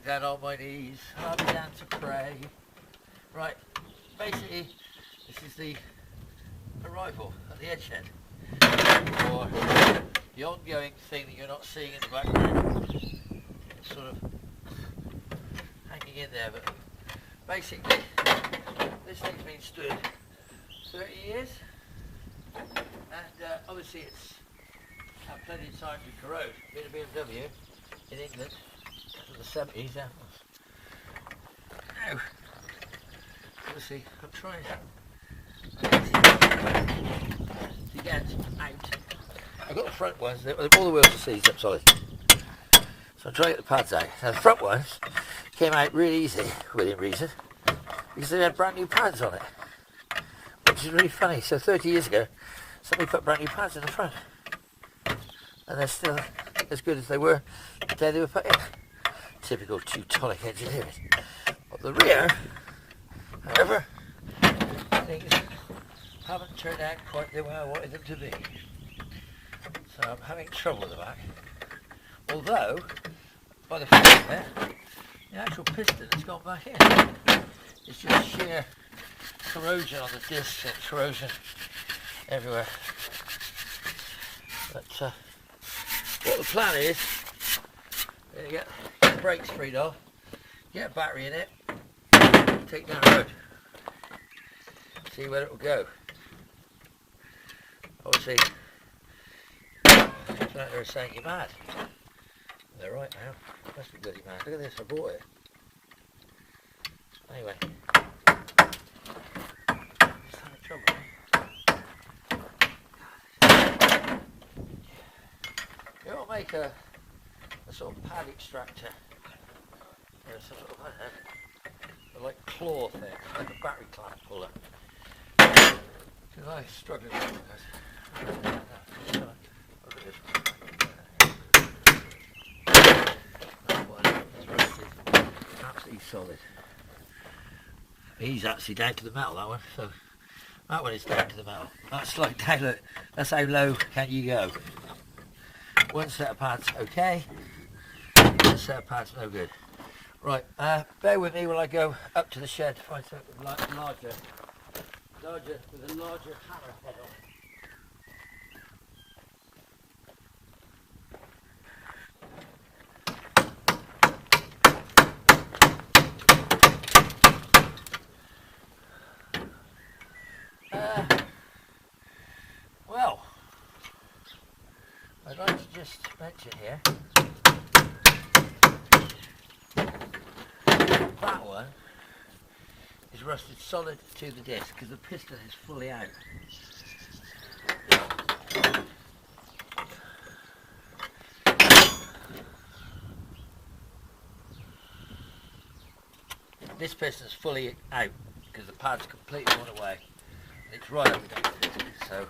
down on my knees, I began to pray. Right, basically, this is the arrival at the edge shed, or the ongoing thing that you're not seeing in the background. It's sort of hanging in there, but basically, this thing's been stood 30 years, and obviously it's had plenty of time to corrode. Been a BMW in England in the 70s. Now, obviously, I'm trying to get out. I've got the front ones, all the wheels are seized up solid. So I'm trying to get the pads out. Now the front ones came out really easy, within reason, because they had brand new pads on it, which is really funny. So 30 years ago, somebody put brand new pads in the front, and they're still as good as they were the day they were put in. Typical Teutonic engineering. But the rear, however, things haven't turned out quite the way I wanted them to be. So I'm having trouble with the back. Although, by the fact of it, the actual piston has gone back in. It's just sheer corrosion on the discs and corrosion everywhere. But what the plan is to get the brakes freed off, get a battery in it, take down the road, see where it will go. Obviously, they're saying you're mad. They're right now. Must be bloody mad. Look at this, I bought it. Anyway. Just having trouble. You ought to make a sort of pad extractor. Or some sort of, I don't know, like claw thing, like a battery clamp puller. Because I'm struggling with this. Look at this one. Absolutely solid. He's actually down to the metal, that one. So that one is down to the metal. That's like down. Look, that's how low can you go. One set of pads, okay. One set of pads, no good. Right, bear with me while I go up to the shed to find something larger with a larger hammer head on. Well, I'd like to just mention here, that one is rusted solid to the disc because the piston is fully out. This piston is fully out because the pad's completely gone away. It's right up against it, so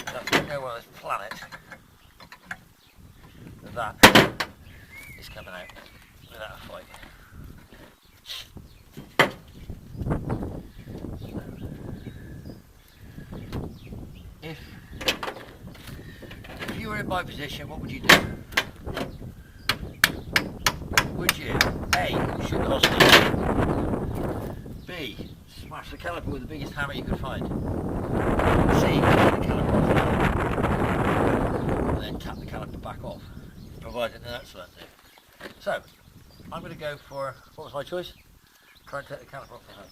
that's nowhere on this planet that is coming out without a fight. If you were in my position, what would you do? Would you A, shoot the hostage, B, smash the caliper with the biggest hammer you could find, C, cut the caliper off, and then tap the caliper back off, provided that's what I do. So, I'm going to go for, what was my choice? Try and take the caliper off the home.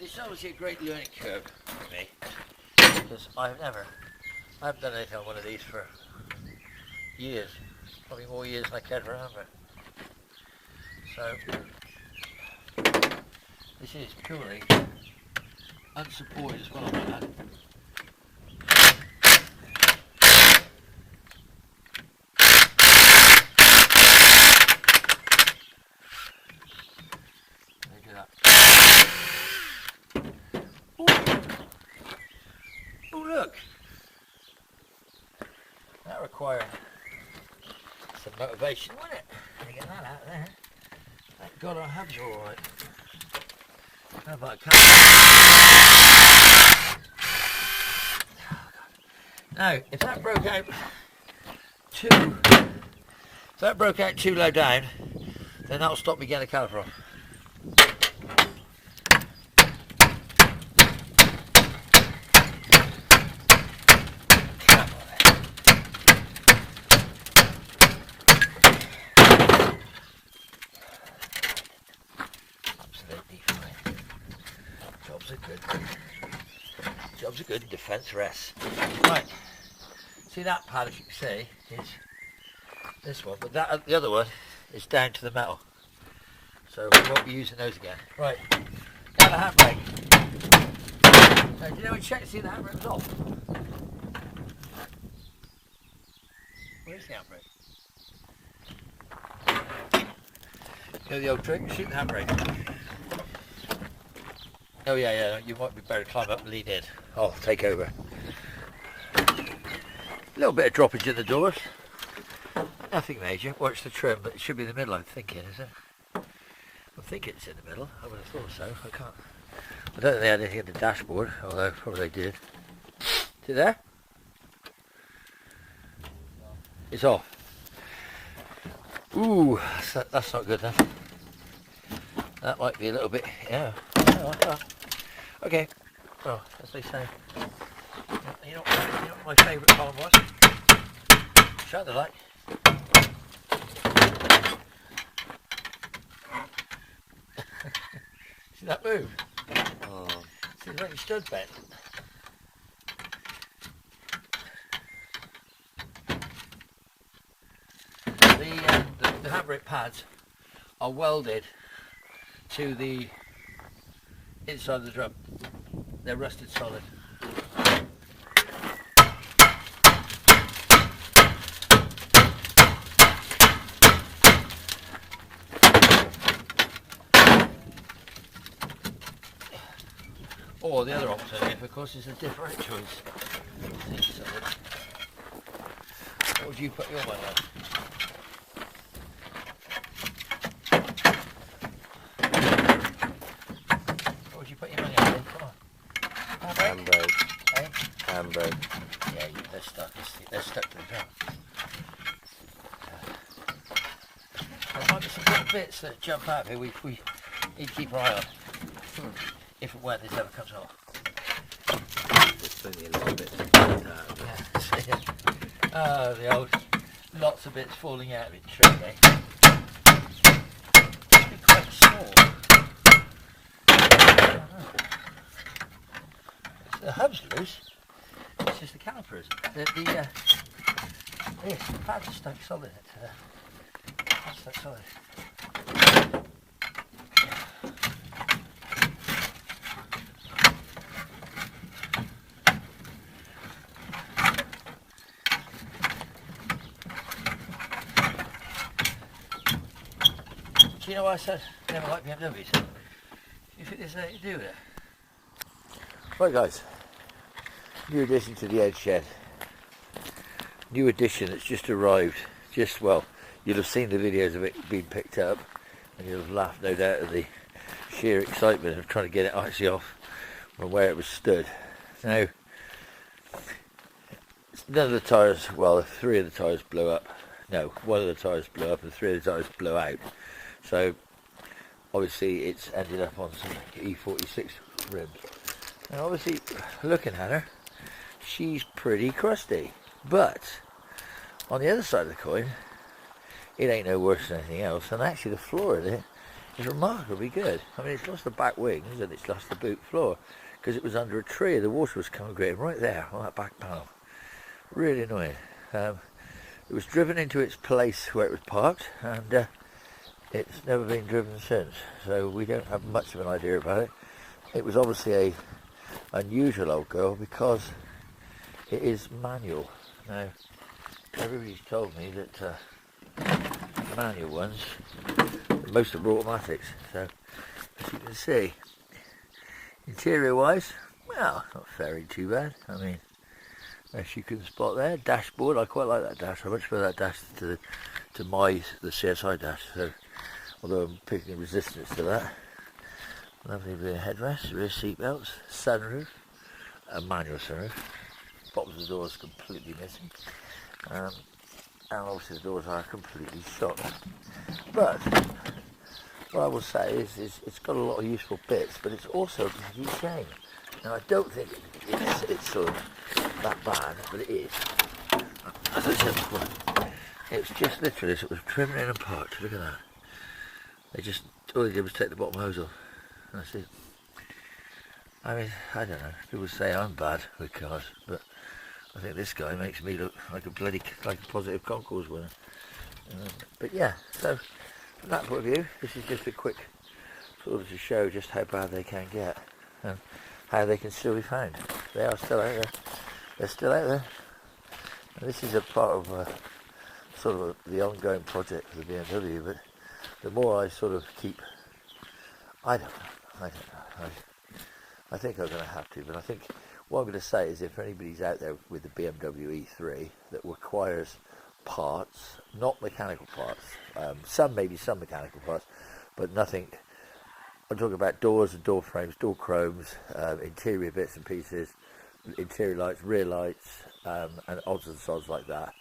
It's obviously a great learning curve for me, because I haven't done anything on one of these for years, probably more years than I care to remember. So, this is purely unsupported as well, I might add. Oh look! That required some motivation, wouldn't it? To get that out there. Thank God our hubs are alright. How about a couple? Oh, now, if that broke out if that broke out too low down, then that'll stop me getting the caliper off. Absolutely fine. Jobs are good, defence rests. Right. See that pad, as you can see, is this one, but that the other one is down to the metal. So we won't be using those again. Right, now the handbrake. Now, did anyone check to see the handbrake was off? Where's the handbrake? You know the old trick, shoot the handbrake. Oh yeah, you might be better to climb up and lean in. I'll take over. A little bit of droppage in the doors. Nothing major. Watch the trim, but it should be in the middle, I'm thinking, is it? I think it's in the middle. I would have thought so. I don't think they had anything in the dashboard, although probably they did. Is it there? It's off. Ooh, that's not good then. That might be a little bit, yeah. Oh. Okay. Well, as they say, you know what my favourite column was? Shut the light. See that move? Oh. See like you stood bent. The handbrake pads are welded to the inside of the drum. They're rusted solid. Or the other alternative, of course, is the differentials. What would you put your one on? What would you put your money on? Come on. Handbrake. Eh? Handbrake. Yeah, they're stuck. They're stuck to the drum. There might be some little bits that jump out here we need to keep our eye on. If and when this ever comes off. There's plenty of little bits. Yeah. Oh, the old lots of bits falling out of it, truly. It's been quite small. The hub's loose. It's just the caliper, isn't it? The pads are stuck solid. Pads stuck solid. Do you know why I said I never liked BMWs? You think there's anything to do with it? Right guys, new addition to the edge shed. New addition that's just arrived. Well, you'll have seen the videos of it being picked up and you'll have laughed no doubt at the sheer excitement of trying to get it actually off from where it was stood. Now, none of the tyres, well 3 of the tyres blew up. No, 1 of the tyres blew up and 3 of the tyres blew out. So obviously it's ended up on some E46 rims. And obviously looking at her, she's pretty crusty. But on the other side of the coin, it ain't no worse than anything else. And actually the floor of it is remarkably good. I mean, it's lost the back wings and it's lost the boot floor because it was under a tree. The water was congregating right there on that back panel. Really annoying. It was driven into its place where it was parked, and it's never been driven since, so we don't have much of an idea about it. It was obviously a unusual old girl because it is manual. Now, everybody's told me that manual ones, most of them are automatics. So, as you can see, interior wise, well, not very too bad. I mean, as you can spot there, dashboard, I quite like that dash. I much prefer that dash to the CSI dash. So, although I'm picking resistance to that. Lovely rear headrest, rear seat belts, sunroof, a manual sunroof. Bottom of the door is completely missing. and obviously the doors are completely shot. But what I will say is it's got a lot of useful bits, but it's also a bloody shame. Now I don't think it's sort of that bad, but it is. As I said before, it's just literally it was trimming in apart. Look at that. They just all they did was take the bottom hose off. That's it. I mean, I don't know. People say I'm bad with cars, but I think this guy makes me look like a positive concours winner. But yeah, so from that point of view, this is just a quick sort of to show just how bad they can get and how they can still be found. They are still out there. They're still out there. And this is a part of sort of the ongoing project for the BMW. But the more I sort of keep, I don't know. I think I'm going to have to. But I think what I'm going to say is if anybody's out there with the BMW E3 that requires parts, not mechanical parts, maybe some mechanical parts, but nothing. I'm talking about doors and door frames, door chromes, interior bits and pieces, interior lights, rear lights, and odds and sods like that.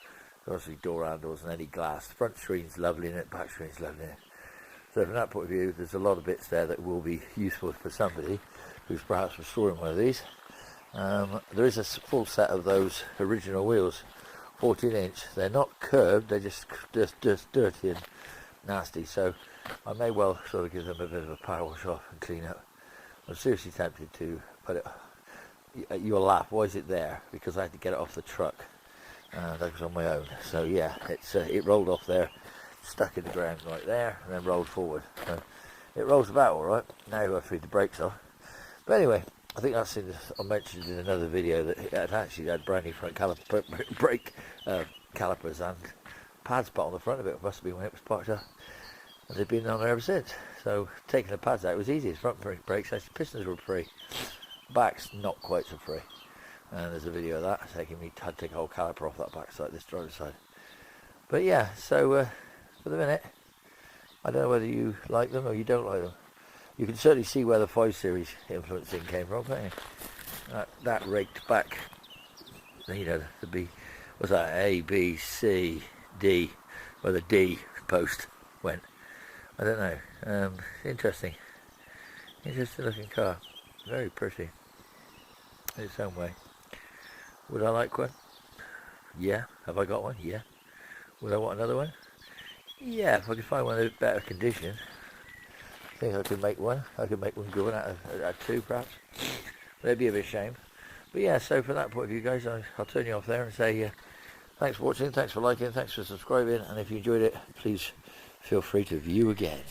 Obviously door handles and any glass. The front screen's lovely in it, back screen's lovely in it. So from that point of view, there's a lot of bits there that will be useful for somebody who's perhaps restoring one of these. There is a full set of those original wheels, 14-inch. They're not curved, they're just dirty and nasty. So I may well sort of give them a bit of a power wash off and clean up. I'm seriously tempted to, but you'll laugh. Why is it there? Because I had to get it off the truck. That was on my own. So yeah, it rolled off there, stuck in the ground right there, and then rolled forward. So it rolls about all right. Now I freed the brakes off. But anyway, I think I mentioned in another video that it had actually had brand new front brake calipers and pads put on the front of it. It must have been when it was parked up. And they've been on there ever since. So taking the pads out was easy. The front brakes, actually pistons were free. Back's not quite so free. And there's a video of that taking me. Had to take a whole caliper off that back side, this driver's side. But yeah, so for the minute, I don't know whether you like them or you don't like them. You can certainly see where the 5 Series influencing came from, can't you? That raked back, you know, the B, what's that, A, B, C, D, where the D post went. I don't know. Interesting looking car. Very pretty in its own way. Would I like one? Yeah. Have I got one? Yeah. Would I want another one? Yeah, if I could find one in better condition. I think I could make one. I could make one good one out of 2 perhaps. But it'd be a bit of a shame. But yeah, so from that point of view guys, I'll turn you off there and say thanks for watching, thanks for liking, thanks for subscribing, and if you enjoyed it, please feel free to view again.